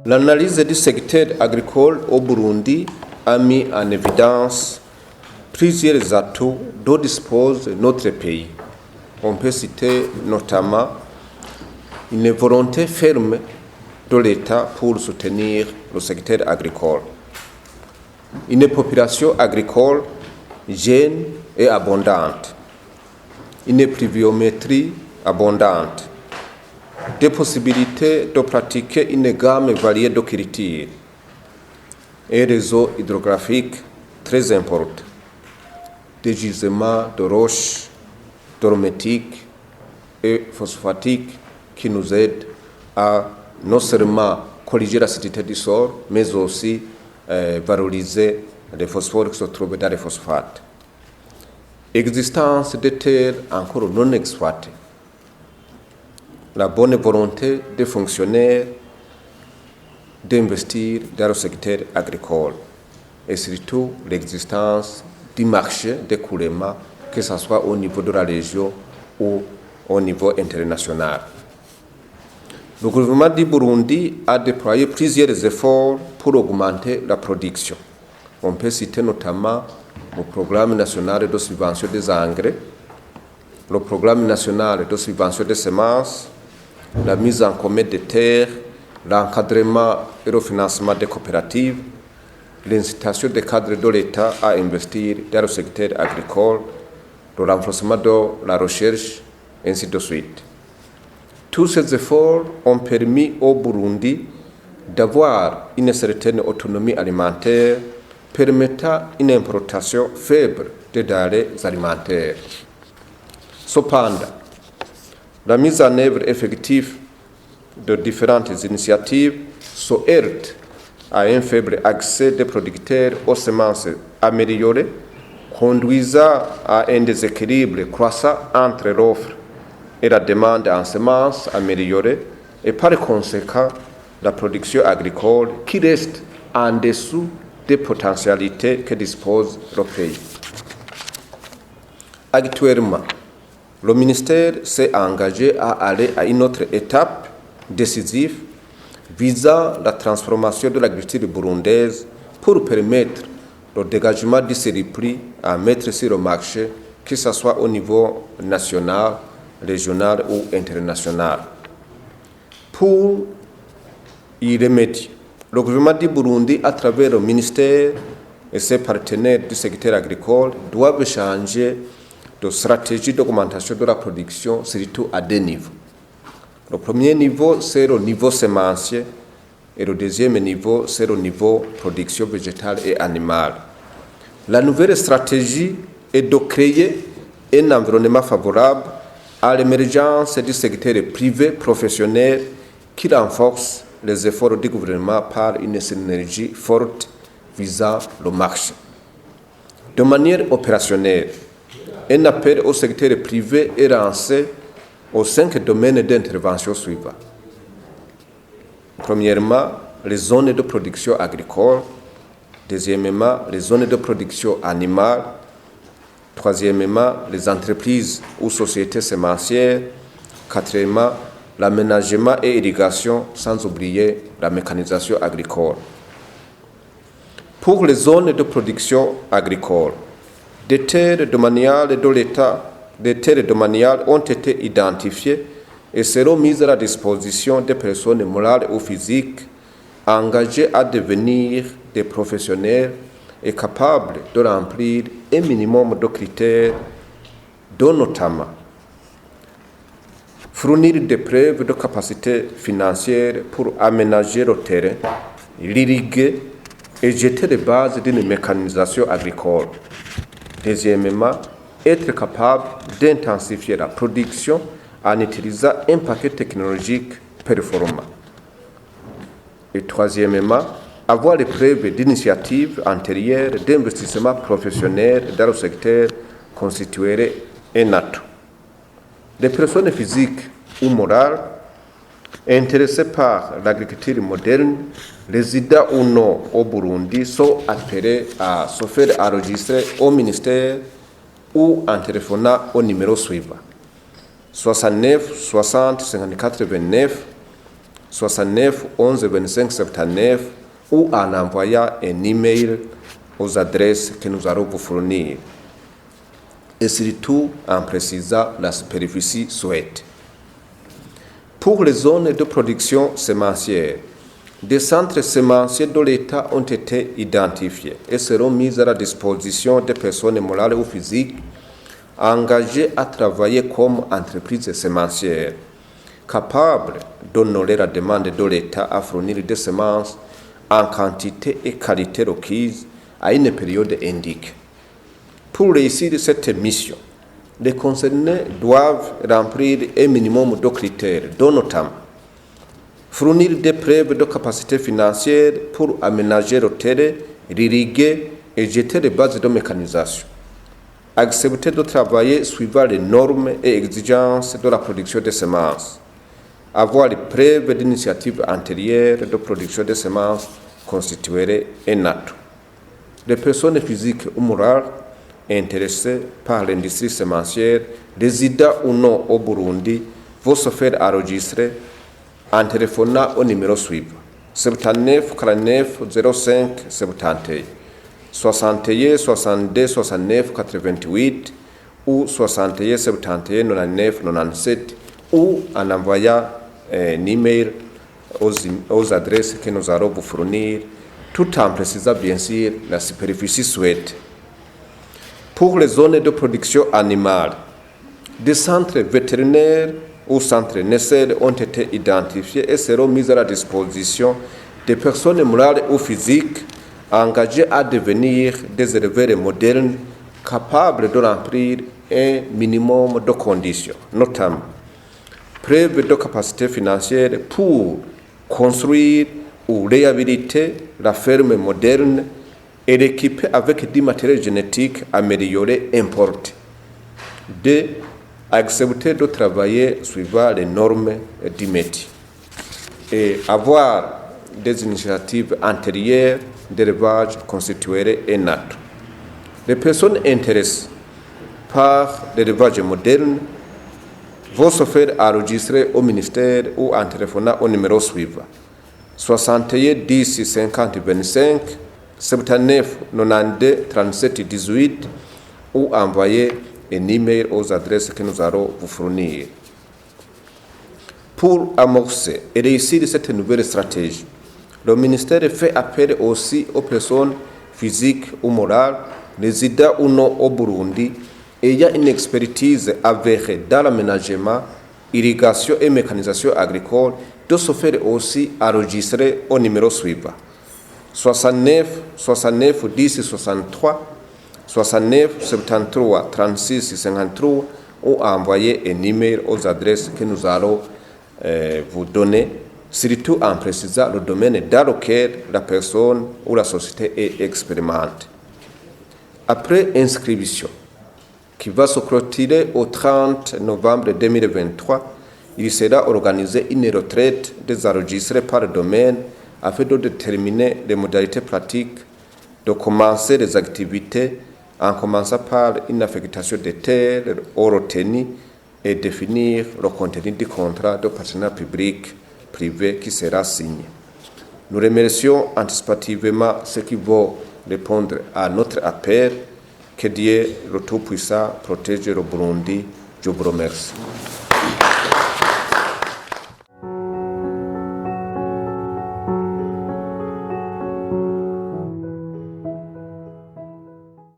L'analyse du secteur agricole au Burundi a mis en évidence plusieurs atouts dont dispose notre pays. On peut citer notamment une volonté ferme de l'État pour soutenir le secteur agricole, une population agricole jeune et abondante, une pluviométrie abondante, des possibilités de pratiquer une gamme variée de cultures, un réseau hydrographique très important, des gisements de roches dolomitiques et phosphatiques qui nous aident à non seulement corriger l'acidité du sol, mais aussi valoriser les phosphores qui se trouvent dans les phosphates. Existence de terres encore non exploitées, la bonne volonté des fonctionnaires d'investir dans le secteur agricole et surtout l'existence du marché d'écoulement, que ce soit au niveau de la région ou au niveau international. Le gouvernement du Burundi a déployé plusieurs efforts pour augmenter la production. On peut citer notamment le programme national de subvention des engrais, le programme national de subvention des semences, la mise en commun des terres, l'encadrement et le financement des coopératives, l'incitation des cadres de l'État à investir dans le secteur agricole, le renforcement de la recherche, ainsi de suite. Tous ces efforts ont permis au Burundi d'avoir une certaine autonomie alimentaire permettant une importation faible de denrées alimentaires. Cependant, la mise en œuvre effective de différentes initiatives se heurte à un faible accès des producteurs aux semences améliorées, conduisant à un déséquilibre croissant entre l'offre et la demande en semences améliorées et par conséquent la production agricole qui reste en dessous des potentialités que dispose le pays. Actuellement, le ministère s'est engagé à aller à une autre étape décisive visant la transformation de l'agriculture burundaise pour permettre le dégagement du surplus à mettre sur le marché, que ce soit au niveau national, régional ou international. Pour y remédier, le gouvernement du Burundi, à travers le ministère et ses partenaires du secteur agricole, doivent changer de stratégie d'augmentation de la production, surtout à deux niveaux. Le premier niveau, c'est le niveau sémencier, et le deuxième niveau, c'est le niveau production végétale et animale. La nouvelle stratégie est de créer un environnement favorable à l'émergence du secteur privé professionnel qui renforce les efforts du gouvernement par une synergie forte visant le marché. De manière opérationnelle, un appel au secteur privé est lancé aux 5 domaines d'intervention suivants. Premièrement, les zones de production agricole. Deuxièmement, les zones de production animale. Troisièmement, les entreprises ou sociétés sémencières. Quatrièmement, l'aménagement et irrigation, sans oublier la mécanisation agricole. Pour les zones de production agricole, des terres domaniales de l'État, des terres domaniales ont été identifiées et seront mises à la disposition des personnes morales ou physiques engagées à devenir des professionnels et capables de remplir un minimum de critères, dont notamment fournir des preuves de capacité financière pour aménager le terrain, l'irriguer et jeter les bases d'une mécanisation agricole. Deuxièmement, être capable d'intensifier la production en utilisant un paquet technologique performant. Et troisièmement, avoir les preuves d'initiatives antérieures d'investissement professionnel dans le secteur constituerait un atout. Les personnes physiques ou morales intéressés par l'agriculture moderne, résidant ou non au Burundi, sont appelés à se faire enregistrer au ministère ou en téléphonant au numéro suivant 69 60 54 29 69 11 25 79 ou en envoyant un email aux adresses que nous allons vous fournir. Et surtout en précisant la superficie souhaitée. Pour les zones de production sémencière, des centres sémenciers de l'État ont été identifiés et seront mis à la disposition des personnes morales ou physiques engagées à travailler comme entreprises sémencières, capables d'honorer la demande de l'État à fournir des semences en quantité et qualité requises à une période indiquée. Pour réussir cette mission, les concernés doivent remplir un minimum de critères, dont notamment fournir des preuves de capacité financière pour aménager le terrain, l'irriguer et jeter les bases de mécanisation, accepter de travailler suivant les normes et exigences de la production des semences, avoir les preuves d'initiatives antérieures de production des semences constituerait un atout. Les personnes physiques ou morales intéressés par l'industrie sémencière, résidant ou non au Burundi, vont se faire enregistrer en téléphonant au numéro suivant 79 49 05 71, 61 62 69 88 ou 61 71 99 97 ou en envoyant un email aux adresses que nous allons vous fournir, tout en précisant bien sûr la superficie souhaitée. Pour les zones de production animale, des centres vétérinaires ou centres naisseurs ont été identifiés et seront mis à la disposition des personnes morales ou physiques engagées à devenir des éleveurs modernes capables de remplir un minimum de conditions, notamment preuve de capacité financière pour construire ou réhabiliter la ferme moderne et l'équiper avec du matériel génétique amélioré importé. 2. Accepter de travailler suivant les normes du métier. Et avoir des initiatives antérieures d'élevage constituerait un atout. Les personnes intéressées par l'élevage moderne vont se faire enregistrer au ministère ou en téléphonant au numéro suivant 61 10 50 25 79 92 37 18 ou envoyer un email aux adresses que nous allons vous fournir. Pour amorcer et réussir cette nouvelle stratégie, le ministère fait appel aussi aux personnes physiques ou morales, résidant ou non au Burundi, ayant une expertise avérée dans l'aménagement, irrigation et mécanisation agricole, de se faire aussi enregistrer au numéro suivant 69 69 10 63 69 73 36 53 ou envoyer un email aux adresses que nous allons vous donner, surtout en précisant le domaine dans lequel la personne ou la société est expérimentée. Après inscription, qui va se clôturer au 30 novembre 2023, il sera organisé une retraite des enregistrés par domaine afin de déterminer les modalités pratiques de commencer les activités en commençant par une affectation des terres au retenu et définir le contenu du contrat de partenariat public-privé qui sera signé. Nous remercions anticipativement ceux qui vont répondre à notre appel. Que Dieu, le Tout-Puissant, protège le Burundi. Je vous remercie.